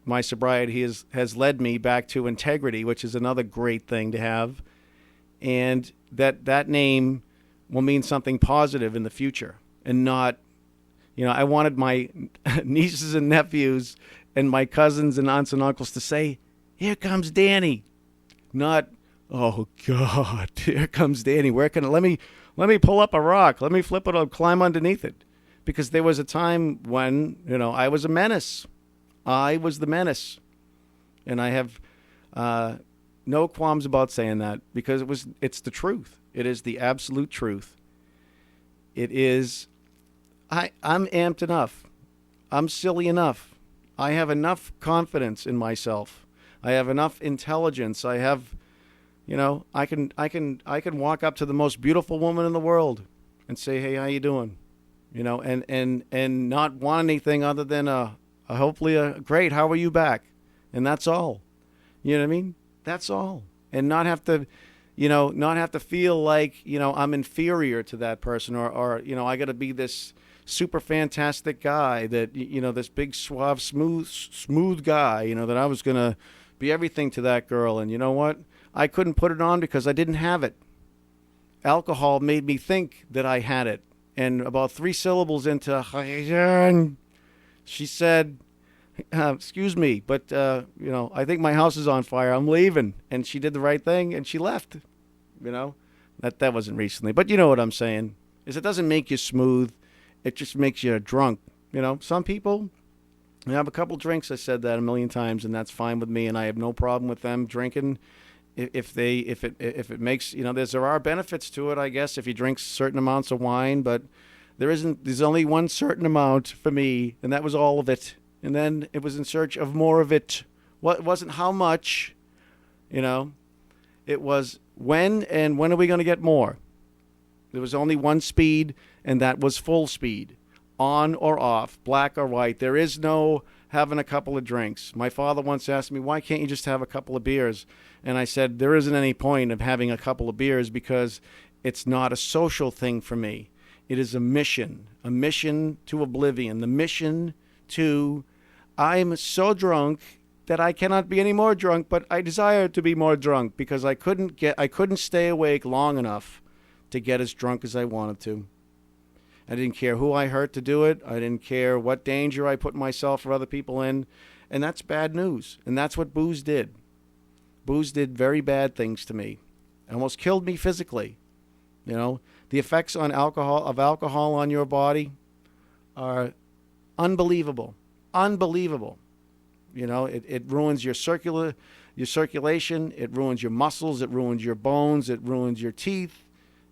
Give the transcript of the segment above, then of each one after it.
my sobriety has led me back to integrity, which is another great thing to have. And that name will mean something positive in the future and not, I wanted my nieces and nephews and my cousins and aunts and uncles to say, "Here comes Danny," not, "Oh God, here comes Danny. Where can let me pull up a rock, let me flip it or climb underneath it," because there was a time when I was a menace. I was the menace, and I have no qualms about saying that because it's the truth. It is the absolute truth. It is. I'm amped enough. I'm silly enough. I have enough confidence in myself. I have enough intelligence. I have, I can walk up to the most beautiful woman in the world and say, "Hey, how you doing?" And not want anything other than hopefully a great, "How are you back?" And that's all. You know what I mean? That's all. And not have to, not have to feel like, I'm inferior to that person or I got to be this super fantastic guy that, this big, suave, smooth guy, that I was going to be everything to that girl. And you know what? I couldn't put it on because I didn't have it. Alcohol made me think that I had it. And about 3 syllables into, she said, "Excuse me, but, I think my house is on fire. I'm leaving." And she did the right thing, and she left. That wasn't recently. But you know what I'm saying, is it doesn't make you smooth. It just makes you drunk. Some people have a couple drinks. I said that a million times, and that's fine with me, and I have no problem with them drinking. If it makes, there are benefits to it, I guess, if you drink certain amounts of wine, but there's only one certain amount for me, and that was all of it. And then it was in search of more of it. What wasn't how much, it was when are we going to get more? There was only one speed, and that was full speed, on or off, black or white. There is no having a couple of drinks. My father once asked me, "Why can't you just have a couple of beers?" And I said, there isn't any point of having a couple of beers because it's not a social thing for me. It is a mission to oblivion, the mission to, I'm so drunk that I cannot be any more drunk, but I desire to be more drunk because I couldn't stay awake long enough to get as drunk as I wanted to. I didn't care who I hurt to do it. I didn't care what danger I put myself or other people in. And that's bad news. And that's what booze did. Booze did very bad things to me. It almost killed me physically. The effects of alcohol on your body are unbelievable. Unbelievable. It ruins your circulation. It ruins your muscles. It ruins your bones. It ruins your teeth.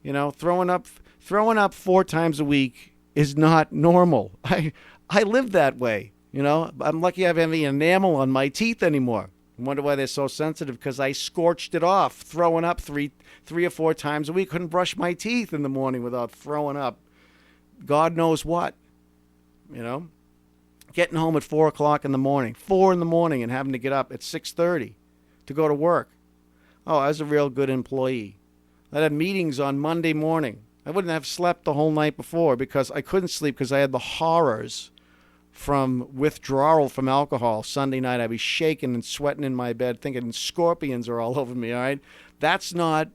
Throwing up 4 times a week is not normal. I live that way. I'm lucky I have any enamel on my teeth anymore. I wonder why they're so sensitive, because I scorched it off, throwing up three or 4 times a week. Couldn't brush my teeth in the morning without throwing up. God knows what. Getting home at 4 o'clock in the morning, 4 in the morning, and having to get up at 6:30 to go to work. Oh, I was a real good employee. I had meetings on Monday morning. I wouldn't have slept the whole night before because I couldn't sleep because I had the horrors from withdrawal from alcohol. Sunday night, I'd be shaking and sweating in my bed thinking scorpions are all over me, all right? That's not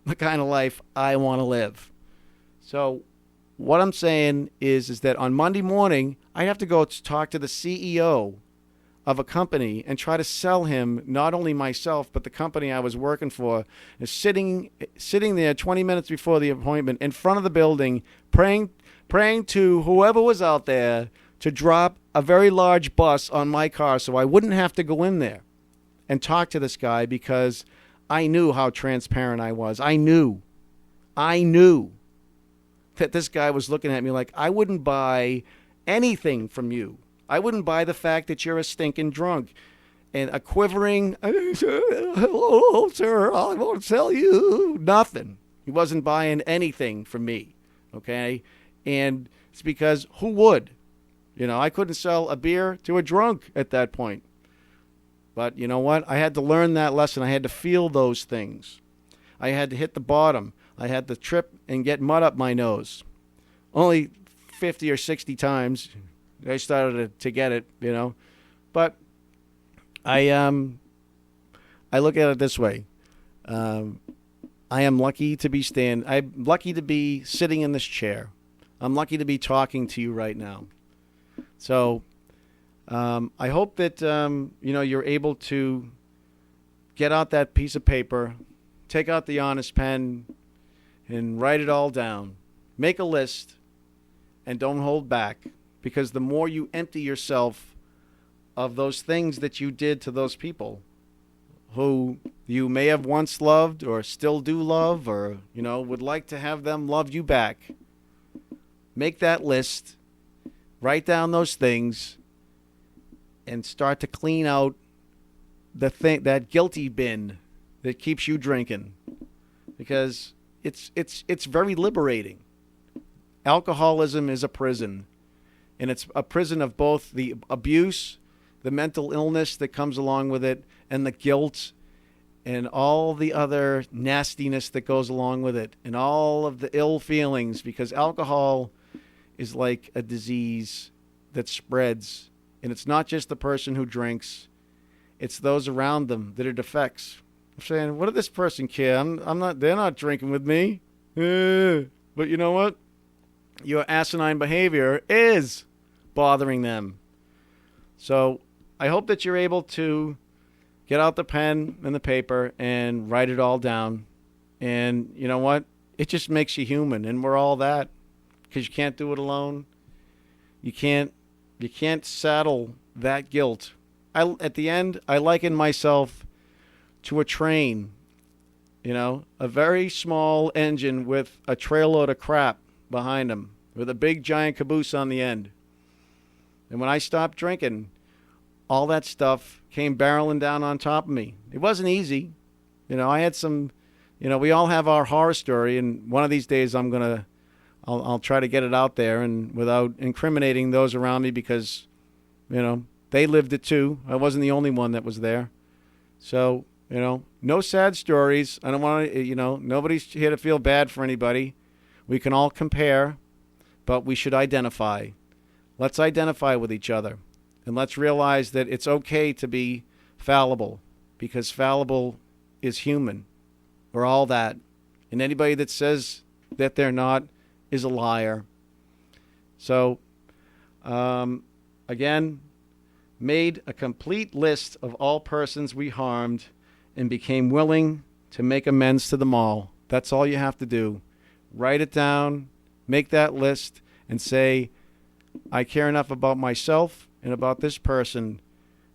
the kind of life I want to live. So what I'm saying is that on Monday morning, I have to go talk to the CEO of a company and try to sell him not only myself, but the company I was working for, is sitting there 20 minutes before the appointment in front of the building, praying to whoever was out there to drop a very large bus on my car so I wouldn't have to go in there and talk to this guy because I knew how transparent I was. I knew that this guy was looking at me like, I wouldn't buy anything from you. I wouldn't buy the fact that you're a stinking drunk. And a quivering, "Hello, sir, I won't sell you." Nothing. He wasn't buying anything from me, okay? And it's because who would? I couldn't sell a beer to a drunk at that point. But you know what? I had to learn that lesson. I had to feel those things. I had to hit the bottom. I had to trip and get mud up my nose. Only 50 or 60 times I started to get it, But I look at it this way. I am lucky to be I'm lucky to be sitting in this chair. I'm lucky to be talking to you right now. So I hope that you're able to get out that piece of paper, take out the honest pen, and write it all down. Make a list, and don't hold back, because the more you empty yourself of those things that you did to those people who you may have once loved or still do love, or would like to have them love you back, make that list, write down those things, and start to clean out that guilty bin that keeps you drinking, because it's very liberating. Alcoholism is a prison, and it's a prison of both the abuse, the mental illness that comes along with it, and the guilt, and all the other nastiness that goes along with it, and all of the ill feelings, because alcohol is like a disease that spreads, and it's not just the person who drinks, it's those around them that it affects. I'm saying, what did this person care? They're not drinking with me. But you know what? Your asinine behavior is bothering them. So I hope that you're able to get out the pen and the paper and write it all down. And you know what? It just makes you human, and we're all that, because you can't do it alone. You can't saddle that guilt. At the end, I liken myself to a train, a very small engine with a trailload of crap behind them, with a big giant caboose on the end. And when I stopped drinking, all that stuff came barreling down on top of me. It wasn't easy. I had some, we all have our horror story, and one of these days I'll try to get it out there, and without incriminating those around me, because, they lived it too. I wasn't the only one that was there. So, no sad stories. I don't want to, nobody's here to feel bad for anybody. We can all compare, but we should identify. Let's identify with each other, and let's realize that it's okay to be fallible, because fallible is human. We're all that. And anybody that says that they're not is a liar. So, again, made a complete list of all persons we harmed and became willing to make amends to them all. That's all you have to do. Write it down, make that list, and say, I care enough about myself and about this person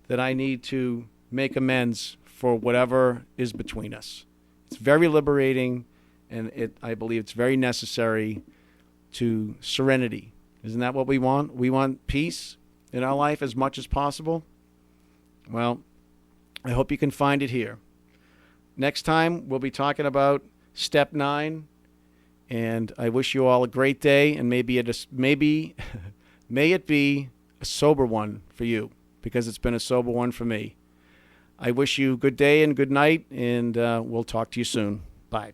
that I need to make amends for whatever is between us. It's very liberating, and I believe it's very necessary to serenity. Isn't that what we want? We want peace in our life as much as possible. Well, I hope you can find it here. Next time, we'll be talking about step 9, and I wish you all a great day, and may it be a sober one for you, because it's been a sober one for me. I wish you good day and good night, and we'll talk to you soon. Bye.